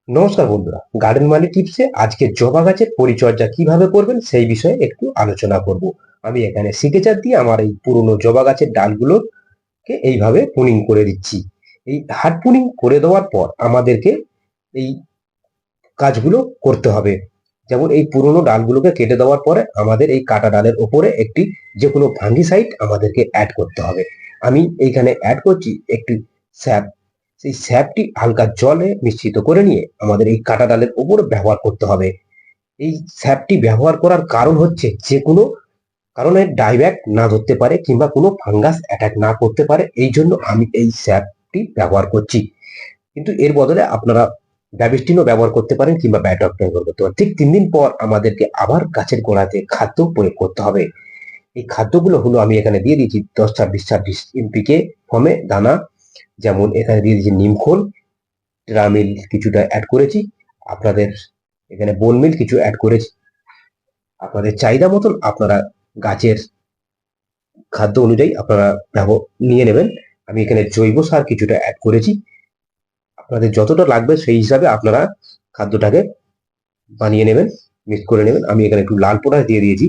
নমস্কার বন্ধুরা, গার্ডেন মালি টিপসে আজকে জবা গাছের পরিচর্যা কিভাবে করবেন সেই বিষয়ে একটু আলোচনা করব। আমি এখানে সিকেচার দিয়ে আমার এই পুরনো জবা গাছের ডালগুলোকে এইভাবে পুনিং করে দিচ্ছি। এই হার্ড পুনিং করে দেওয়ার পর আমাদেরকে এই কাজগুলো করতে হবে। যেমন এই পুরনো ডালগুলোকে কেটে দেওয়ার পরে আমাদের এই কাটা ডালের ওপরে একটি যে কোনো ফাঙ্গিসাইড আমাদেরকে অ্যাড করতে হবে। আমি এইখানে অ্যাড করছি একটি স্যাপ। সেই স্যাপটি হালকা জলে মিশ্রিত করে নিয়ে আমাদের এই কাটা ডালের ওপরে ব্যবহার করতে হবে। এই স্যাপটি ব্যবহার করার কারণ হচ্ছে যে কোনো কারণে ডাইব্যাক না ধরতে পারে কিংবা কোনো ফাঙ্গাস অ্যাটাক না করতে পারে, এই জন্য আমি এই স্যাপটি ব্যবহার করছি। কিন্তু এর বদলে আপনারা ডাইবেস্টিনও ব্যবহার করতে পারেন কিংবা ব্যাটক ব্যবহার করতে পারেন। ঠিক 3 দিন পর আমাদেরকে আবার গাছের গোড়াতে খাদ্য প্রয়োগ করতে হবে। এই খাদ্যগুলো হলো আমি এখানে দিয়ে দিয়েছি 10-26-26 এমপিকে ফর্মে দানা। যেমন এখানে দিয়ে দিয়েছি নিমখোল, ট্রামিল কিছুটা অ্যাড করেছি, আপনাদের এখানে বোনমিল কিছু অ্যাড করেছি। আপনাদের চাহিদা মতন আপনারা গাছের খাদ্য অনুযায়ী আপনারা নিয়ে নেবেন। আমি এখানে জৈব সার কিছুটা অ্যাড করেছি। আপনাদের যতটা লাগবে সেই হিসাবে আপনারা খাদ্যটাকে বানিয়ে নেবেন, মিক্স করে নেবেন। আমি এখানে একটু লাল পোড়া দিয়ে দিয়েছি।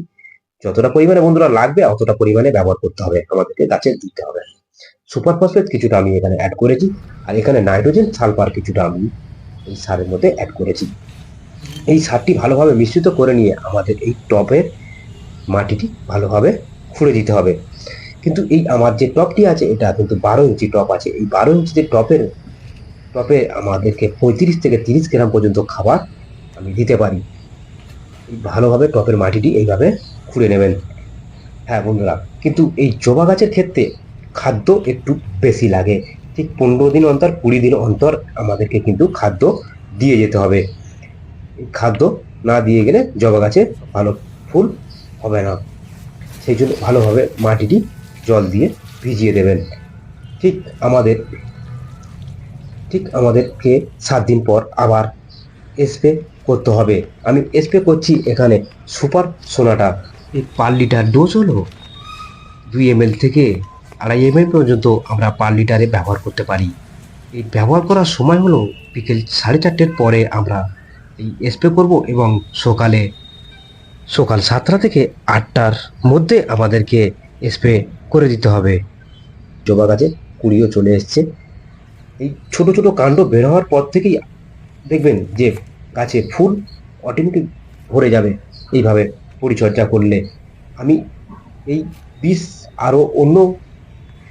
যতটা পরিমাণে বন্ধুরা লাগবে অতটা পরিমাণে ব্যবহার করতে হবে, আমাদেরকে গাছে দিতে হবে। সুপার ফসফেট কিছুটা আমি এখানে অ্যাড করেছি, আর এখানে নাইট্রোজেন সালফার কিছুটা আমি এই সারের মধ্যে অ্যাড করেছি। এই সারটি ভালোভাবে মিশ্রিত করে নিয়ে আমাদের এই টবের মাটিটি ভালোভাবে খুঁড়ে দিতে হবে। কিন্তু এই আমার যে টবটি আছে এটা কিন্তু 12 ইঞ্চি টব আছে। এই 12 ইঞ্চি যে টবে আমাদেরকে 35 থেকে 30 গ্রাম পর্যন্ত খাবার আমি দিতে পারি। ভালোভাবে টবের মাটিটি এইভাবে খুঁড়ে নেবেন। হ্যাঁ বন্ধুরা, কিন্তু এই জবা গাছের ক্ষেত্রে খাদ্য একটু বেশি লাগে। ঠিক 15 দিন অন্তর 20 দিন অন্তর আমাদেরকে কিন্তু খাদ্য দিয়ে যেতে হবে। এই খাদ্য না দিয়ে গেলে জবা গাছে ভালো ফুল হবে না। সেই জন্য ভালোভাবে মাটিটি জল দিয়ে ভিজিয়ে দেবেন। ঠিক আমাদের ঠিক আমাদেরকে 7 দিন পর আবার স্প্রে করতে হবে। আমি স্প্রে করছি এখানে সুপার সোনাটা। এই পার লিটার ডোজ হলো 2 ml থেকে 2.5 ml পর্যন্ত আমরা পার লিটারে ব্যবহার করতে পারি। এই ব্যবহার করার সময় হলো বিকেল 4:30 পরে আমরা এই স্প্রে করব, এবং সকাল 7টা থেকে 8টার মধ্যে আমাদেরকে স্প্রে করে দিতে হবে। জবা গাছে কুড়িও চলে এসছে। এই ছোট ছোট কাণ্ড বের হওয়ার পর থেকেই দেখবেন যে গাছে ফুল অটোমেটিক ভরে যাবে এইভাবে পরিচর্যা করলে। আমি এই বীজ আরও অন্য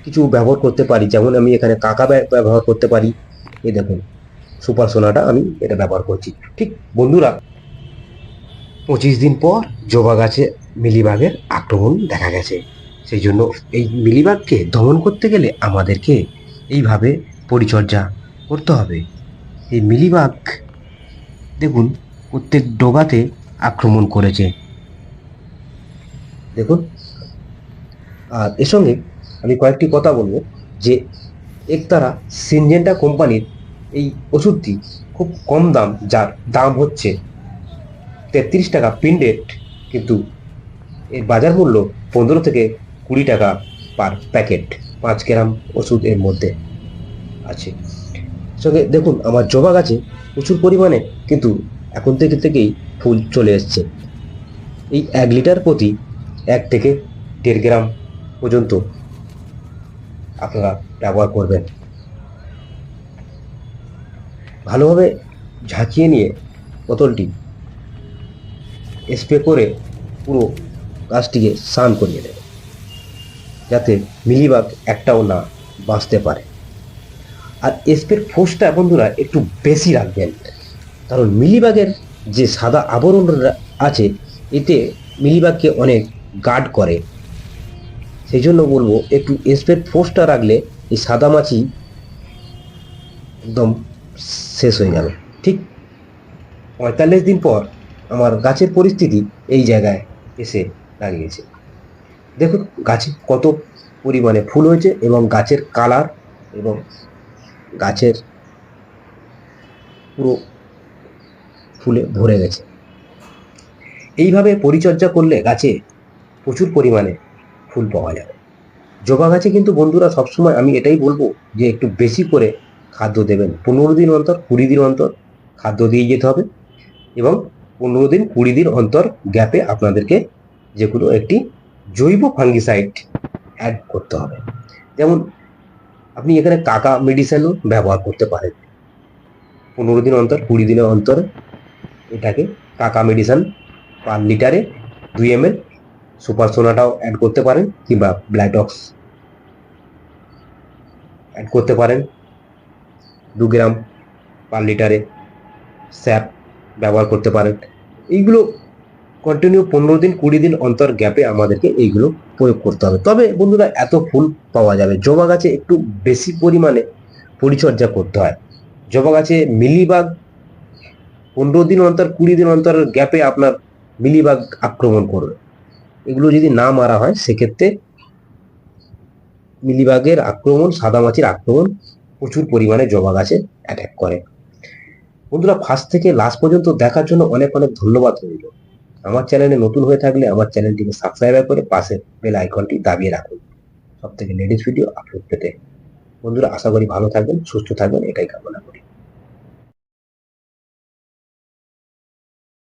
কিছু ব্যবহার করতে পারি, যেমন আমি এখানে কাকা ব্যবহার করতে পারি। এই দেখুন সুপার সোনাটা আমি এটা ব্যবহার করছি। ঠিক বন্ধুরা, 25 দিন পর জবা গাছে মিলিবাগের আক্রমণ দেখা গেছে। সেই জন্য এই মিলিবাগকে দমন করতে গেলে আমাদেরকে এইভাবে পরিচর্যা করতে হবে। এই মিলিবাগ দেখুন প্রত্যেক ডগাতে আক্রমণ করেছে, দেখুন। আর এর সঙ্গে আমি কয়েকটি কথা বলবো যে একতারা সিনজেন্টা কোম্পানির এই ওষুধটি খুব কম দাম, যার দাম হচ্ছে 33 টাকা পিন রেট, কিন্তু এর বাজার মূল্য 15 থেকে 20 টাকা পার প্যাকেট। 5 গ্রাম ওষুধ এর মধ্যে আছে। সঙ্গে দেখুন আমার জবা গাছে প্রচুর পরিমাণে কিন্তু এখন থেকেই ফুল চলে এসছে। এই 1 লিটার প্রতি 1 থেকে 1.5 গ্রাম পর্যন্ত আপনারা ব্যবহার করবেন। ভালোভাবে ঝাঁকিয়ে নিয়ে বোতলটি স্প্রে করে পুরো গাছটিকে স্নান করিয়ে দেবে, যাতে মিলিবাগ একটাও না বাঁচতে পারে। আর স্প্রের ফোর্সটা বন্ধুরা একটু বেশি রাখবেন, কারণ মিলিবাগের যে সাদা আবরণ আছে এতে মিলিবাগকে অনেক গার্ড করে। সেই জন্য বলবো একটু স্প্রের ফোর্সটা রাখলে এই সাদা মাছি একদম শেষ হয়ে যাবে। ঠিক 45 দিন পর আমার গাছের পরিস্থিতি এই জায়গায় এসে দাঁড়িয়েছে। দেখুন গাছে কত পরিমাণে ফুল হয়েছে, এবং গাছের কালার এবং গাছের পুরো ফুলে ভরে গেছে। এইভাবে পরিচর্যা করলে গাছে প্রচুর পরিমাণে ফুল পাওয়া যাবে। জবা গাছে কিন্তু বন্ধুরা সবসময় আমি এটাই বলবো যে একটু বেশি করে খাদ্য দেবেন। 15 দিন অন্তর 20 দিন অন্তর খাদ্য দিয়ে যেতে হবে এবং 15 দিন 20 দিন অন্তর গ্যাপে আপনাদেরকে যে কোনো একটি জৈব ফাঙ্গিসাইড অ্যাড করতে হবে। যেমন আপনি এখানে কাকা মেডিসিনও ব্যবহার করতে পারেন। 15 দিন অন্তর 20 দিনের অন্তর এটাকে কাকা মেডিসিন পার লিটারে 2 ml, সুপার সোনাটাও অ্যাড করতে পারেন কিংবা ব্ল্যাকডক্স অ্যাড করতে পারেন 2 গ্রাম পার লিটারে, স্যাপ ব্যবহার করতে পারেন। এইগুলো কন্টিনিউ 15 দিন 20 দিন অন্তর গ্যাপে আমাদেরকে এইগুলো প্রয়োগ করতে হবে। তবে বন্ধুরা এত ফুল পাওয়া যাবে, জবা গাছে একটু বেশি পরিমাণে পরিচর্যা করতে হয়। জবা গাছে মিলিবাগ 15 দিন অন্তর 20 দিন অন্তর গ্যাপে আপনার মিলিবাগ আক্রমণ করবে। এগুলো যদি না মারা হয় সেক্ষেত্রে মিলিবাগের আক্রমণ, সাদামাছির আক্রমণ প্রচুর পরিমাণে জবা গাছে অ্যাটাক করে। বন্ধুরা ফার্স্ট থেকে লাস্ট পর্যন্ত দেখার জন্য অনেক অনেক ধন্যবাদ রইল। আমার চ্যানেলে নতুন হয়ে থাকলে আমার চ্যানেলটিকে সাবস্ক্রাইব করে পাশে বেল আইকনটি দাবিয়ে রাখুন সব থেকে লেটেস্ট ভিডিও আপলোড পেতে। বন্ধুরা আশা করি ভালো থাকবেন, সুস্থ থাকবেন, এটাই কামনা।